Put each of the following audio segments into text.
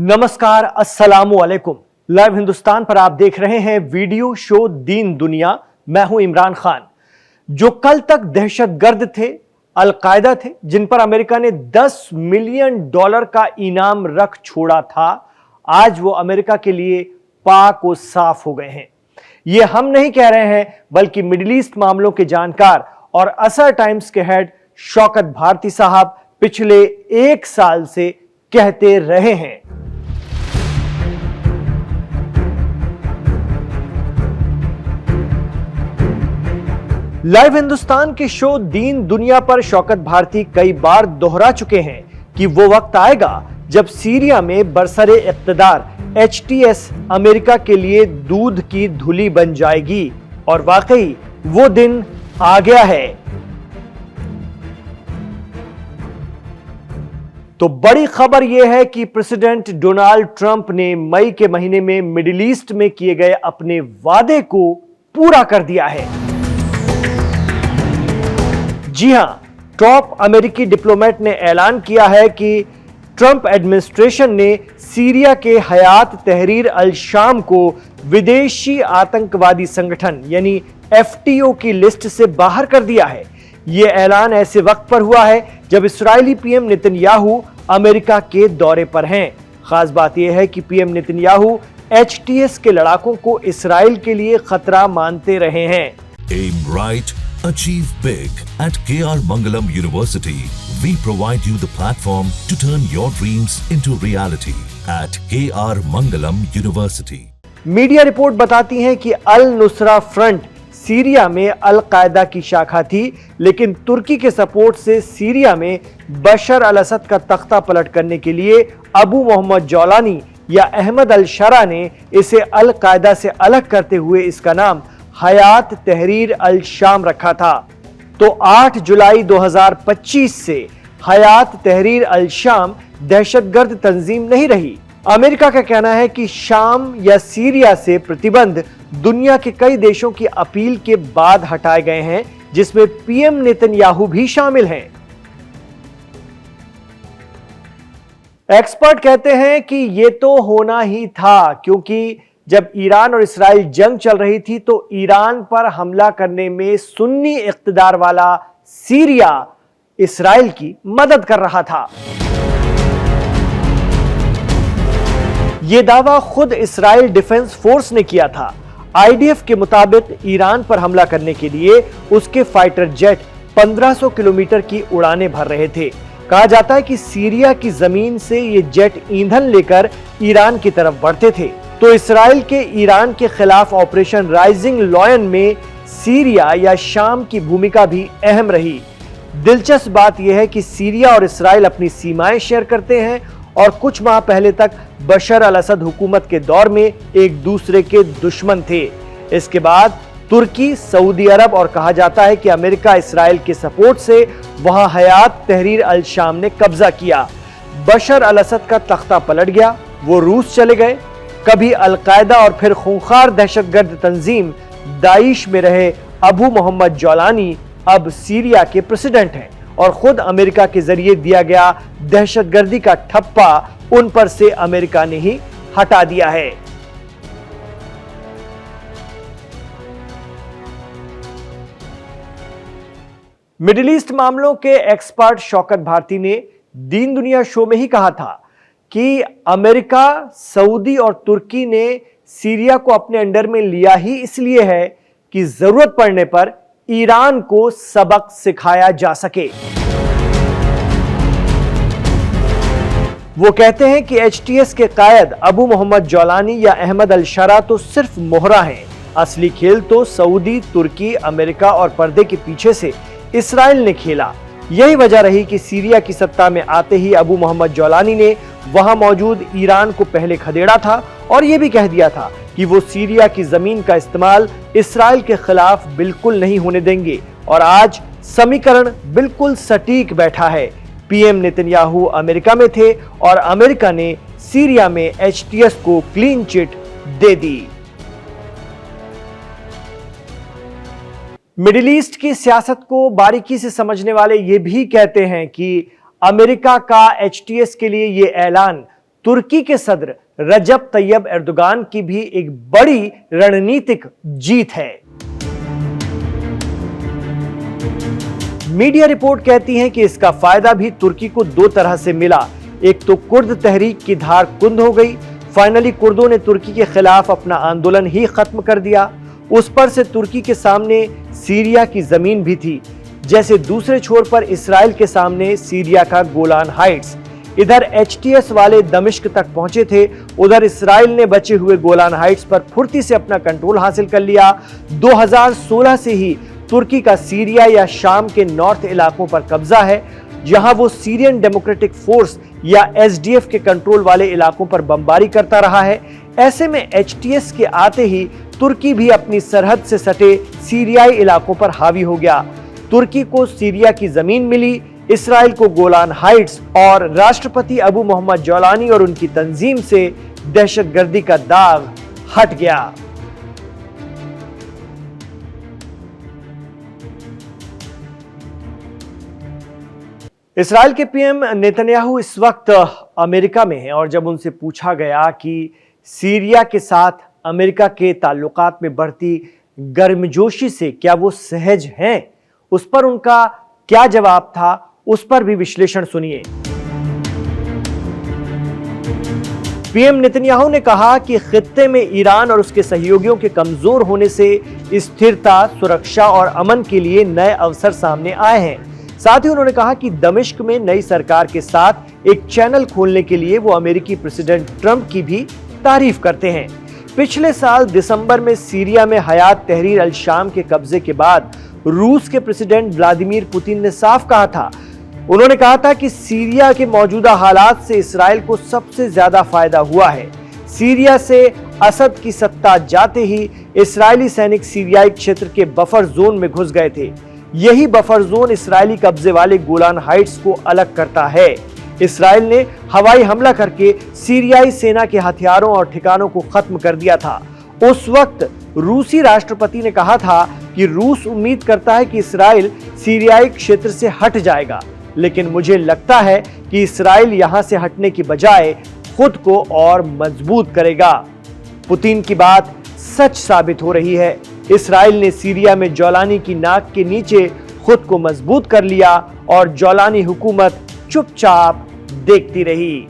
नमस्कार, अस्सलामु अलैकुम। लाइव हिंदुस्तान पर आप देख रहे हैं वीडियो शो दीन दुनिया। मैं हूं इमरान खान। जो कल तक दहशतगर्द थे, अलकायदा थे, जिन पर अमेरिका ने $10 मिलियन का इनाम रख छोड़ा था, आज वो अमेरिका के लिए पाक व साफ हो गए हैं। ये हम नहीं कह रहे हैं, बल्कि मिडिल ईस्ट मामलों के जानकार और असर टाइम्स के हेड शौकत भारती साहब पिछले 1 साल से कहते रहे हैं। लाइव हिंदुस्तान के शो दीन दुनिया पर शौकत भारती कई बार दोहरा चुके हैं कि वो वक्त आएगा जब सीरिया में बरसरे इक़्तिदार HTS अमेरिका के लिए दूध की धुली बन जाएगी, और वाकई वो दिन आ गया है। तो बड़ी खबर यह है कि प्रेसिडेंट डोनाल्ड ट्रंप ने मई के महीने में मिडिल ईस्ट में किए गए अपने वादे को पूरा कर दिया है। जी हां, टॉप अमेरिकी डिप्लोमेट ने ऐलान किया है कि ट्रंप एडमिनिस्ट्रेशन ने सीरिया के हयात तहरीर अल शाम को विदेशी आतंकवादी संगठन यानी FTO की लिस्ट से बाहर कर दिया है। यह ऐलान ऐसे वक्त पर हुआ है जब इस्राएली पीएम नेतन्याहू अमेरिका के दौरे पर हैं। खास बात यह है कि पीएम नेतन्याहू HTS के लड़ाकों को इस्राएल के लिए खतरा मानते रहे हैं। Aim right, achieve big. At KR Mangalam University, we provide you the platform to turn your dreams into reality. At KR Mangalam University. Media report बताती हैं कि अल नुसरा फ्रंट सीरिया में अल कायदा की शाखा थी, लेकिन तुर्की के सपोर्ट से सीरिया में बशर अल असद का तख्ता पलट करने के लिए अबू मोहम्मद जौलानी या अहमद अल शरा ने इसे अल कायदा से अलग करते हुए इसका नाम हयात तहरीर अल शाम रखा था। तो 8 जुलाई 2025 से हयात तहरीर अल शाम दहशतगर्द तंजीम नहीं रही। अमेरिका का कहना है कि शाम या सीरिया से प्रतिबंध दुनिया के कई देशों की अपील के बाद हटाए गए हैं, जिसमें पीएम नेतन्याहू भी शामिल हैं। एक्सपर्ट कहते हैं कि यह तो होना ही था, क्योंकि जब ईरान और इसराइल जंग चल रही थी तो ईरान पर हमला करने में सुन्नी इक़्तिदार वाला सीरिया इसराइल की मदद कर रहा था। यह दावा खुद इसराइल डिफेंस फोर्स ने किया था। IDF के मुताबिक ईरान पर हमला करने के लिए उसके फाइटर जेट 1500 किलोमीटर की उड़ानें भर रहे थे। कहा जाता है कि सीरिया की जमीन से ये जेट ईंधन लेकर ईरान की तरफ बढ़ते थे। तो इसराइल के ईरान के खिलाफ ऑपरेशन राइजिंग लॉयन में सीरिया या शाम की भूमिका भी अहम रही। दिलचस्प बात यह है कि सीरिया और इसराइल अपनी सीमाएं शेयर करते हैं और कुछ माह पहले तक बशर अल असद हुकूमत के दौर में एक दूसरे के दुश्मन थे। इसके बाद तुर्की, सऊदी अरब और कहा जाता है कि अमेरिका इसराइल के सपोर्ट से वहां हयात तहरीर अल शाम ने कब्जा किया। बशर अल असद का तख्ता पलट गया, वो रूस चले गए। कभी अलकायदा और फिर खूंखार दहशतगर्द तंजीम दाइश में रहे अबू मोहम्मद जौलानी अब सीरिया के प्रेसिडेंट हैं, और खुद अमेरिका के जरिए दिया गया दहशतगर्दी का ठप्पा उन पर से अमेरिका ने ही हटा दिया है। मिडिल ईस्ट मामलों के एक्सपर्ट शौकत भारती ने दीन दुनिया शो में ही कहा था कि अमेरिका, सऊदी और तुर्की ने सीरिया को अपने अंडर में लिया ही इसलिए है कि जरूरत पड़ने पर ईरान को सबक सिखाया जा सके। वो कहते हैं कि HTS के कायद अबू मोहम्मद जौलानी या अहमद अल शरा तो सिर्फ मोहरा हैं। असली खेल तो सऊदी, तुर्की, अमेरिका और पर्दे के पीछे से इसराइल ने खेला। यही वजह रही कि सीरिया की सत्ता में आते ही अबू मोहम्मद जौलानी ने वहां मौजूद ईरान को पहले खदेड़ा था और यह भी कह दिया था कि वो सीरिया की जमीन का इस्तेमाल इसराइल के खिलाफ बिल्कुल नहीं होने देंगे। और आज समीकरण बिल्कुल सटीक बैठा है। पीएम नेतन्याहू अमेरिका में थे और अमेरिका ने सीरिया में HTS को क्लीन चिट दे दी। मिडिल ईस्ट की सियासत को बारीकी से समझने वाले ये भी कहते हैं कि अमेरिका का HTS के लिए ये ऐलान तुर्की के सदर रजब तैयब एर्दोगान की भी एक बड़ी रणनीतिक जीत है। मीडिया रिपोर्ट कहती है कि इसका फायदा भी तुर्की को दो तरह से मिला। एक तो कुर्द तहरीक की धार कुंद हो गई, फाइनली कुर्दों ने तुर्की के खिलाफ अपना आंदोलन ही खत्म कर दिया। उस पर से तुर्की के सामने सीरिया की जमीन भी थी, जैसे दूसरे छोर पर इसराइल के सामने सीरिया का गोलान हाइट्स। इधर एचटीएस वाले दमिश्क तक पहुंचे थे, उधर इसराइल ने बचे हुए गोलान हाइट्स पर फुर्ती से अपना कंट्रोल हासिल कर लिया। 2016 से ही तुर्की का सीरिया या शाम के नॉर्थ इलाकों पर कब्जा है, जहां वो सीरियन डेमोक्रेटिक फोर्स या एसडीएफ के कंट्रोल वाले इलाकों पर बमबारी करता रहा है। ऐसे में एचटीएस के आते ही तुर्की भी अपनी सरहद से सटे सीरियाई इलाकों पर हावी हो गया। तुर्की को सीरिया की जमीन मिली, इसराइल को गोलान हाइट्स, और राष्ट्रपति अबू मोहम्मद जौलानी और उनकी तंजीम से दहशतगर्दी का दाग हट गया। इसराइल के पीएम नेतन्याहू इस वक्त अमेरिका में हैं और जब उनसे पूछा गया कि सीरिया के साथ अमेरिका के ताल्लुकात में बढ़ती गर्मजोशी से क्या वो सहज हैं, उस पर उनका क्या जवाब था, उस पर भी विश्लेषण सुनिए। पीएम नेतन्याहू ने कहा कि खित्ते में ईरान और उसके सहयोगियों के कमजोर होने से स्थिरता, सुरक्षा और अमन के लिए नए अवसर सामने आए हैं। साथ ही उन्होंने कहा कि दमिश्क में नई सरकार के साथ एक चैनल खोलने के लिए वो अमेरिकी प्रेसिडेंट ट्रंप की भी तारीफ करते हैं। पिछले साल दिसंबर में सीरिया में हयात तहरीर अल शाम के कब्जे के बाद रूस के प्रेसिडेंट व्लादिमीर पुतिन ने साफ कहा था, उन्होंने कहा था कि सीरिया के मौजूदा हालात से इसराइल को सबसे ज्यादा फायदा हुआ है। सीरिया से असद की सत्ता जाते ही इस्राएली सैनिक सीरियाई क्षेत्र के बफर जोन में घुस गए थे। यही बफर जोन इस्राएली कब्जे वाले गोलान हाइट्स को अलग करता है। इस्राएल ने हवाई हमला करके सीरियाई सेना के हथियारों और ठिकानों को खत्म कर दिया था। उस वक्त रूसी राष्ट्रपति ने कहा था कि रूस उम्मीद करता है कि इस्राएल सीरियाई क्षेत्र से हट जाएगा, लेकिन मुझे लगता है कि इस्राएल यहां से हटने की बजाय खुद को और मजबूत करेगा। पुतिन की बात सच साबित हो रही है। इस्राएल ने सीरिया में जौलानी की नाक के नीचे खुद को मजबूत कर लिया और जौलानी हुकूमत चुपचाप देखती रही।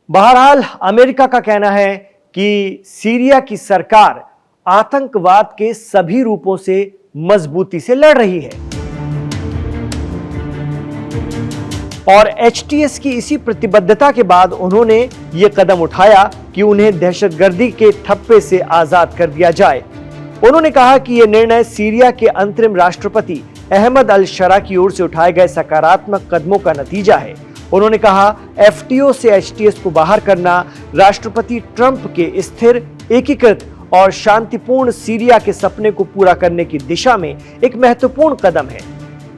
बहरहाल अमेरिका का कहना है कि सीरिया की सरकार आतंकवाद के सभी रूपों से मजबूती से लड़ रही है और एचटीएस की इसी प्रतिबद्धता के बाद उन्होंने ये कदम उठाया कि उन्हें दहशतगर्दी के ठप्पे से आजाद कर दिया जाए। उन्होंने कहा कि यह निर्णय सीरिया के अंतरिम राष्ट्रपति अहमद अल शरा की ओर से उठाए गए सकारात्मक कदमों का नतीजा है। उन्होंने कहा, एफटीओ से एचटीएस को बाहर करना राष्ट्रपति ट्रंप के स्थिर, एकीकृत और शांतिपूर्ण सीरिया के सपने को पूरा करने की दिशा में एक महत्वपूर्ण कदम है।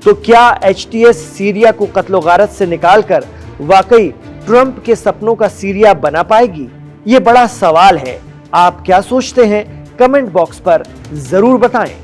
तो क्या एचटीएस सीरिया को कत्लो गारत से निकालकर वाकई ट्रंप के सपनों का सीरिया बना पाएगी? ये बड़ा सवाल है। आप क्या सोचते हैं? कमेंट बॉक्स पर जरूर बताएं।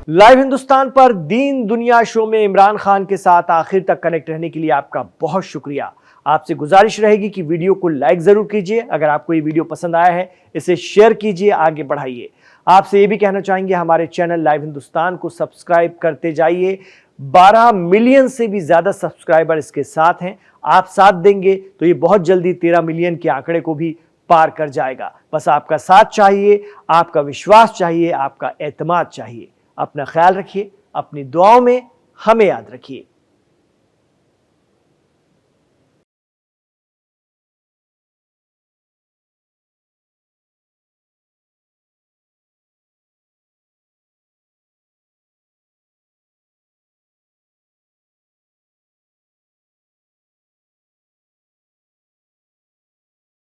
लाइव हिंदुस्तान पर दीन दुनिया शो में इमरान खान के साथ आखिर तक कनेक्ट रहने के लिए आपका बहुत शुक्रिया। आपसे गुजारिश रहेगी कि वीडियो को लाइक जरूर कीजिए। अगर आपको ये वीडियो पसंद आया है, इसे शेयर कीजिए, आगे बढ़ाइए। आपसे ये भी कहना चाहेंगे, हमारे चैनल लाइव हिंदुस्तान को सब्सक्राइब करते जाइए। 12 मिलियन से भी ज्यादा सब्सक्राइबर इसके साथ हैं। आप साथ देंगे तो ये बहुत जल्दी 13 मिलियन के आंकड़े को भी पार कर जाएगा। बस आपका साथ चाहिए, आपका विश्वास चाहिए, आपका एतमाद चाहिए। अपना ख्याल रखिए, अपनी दुआओं में हमें याद रखिए।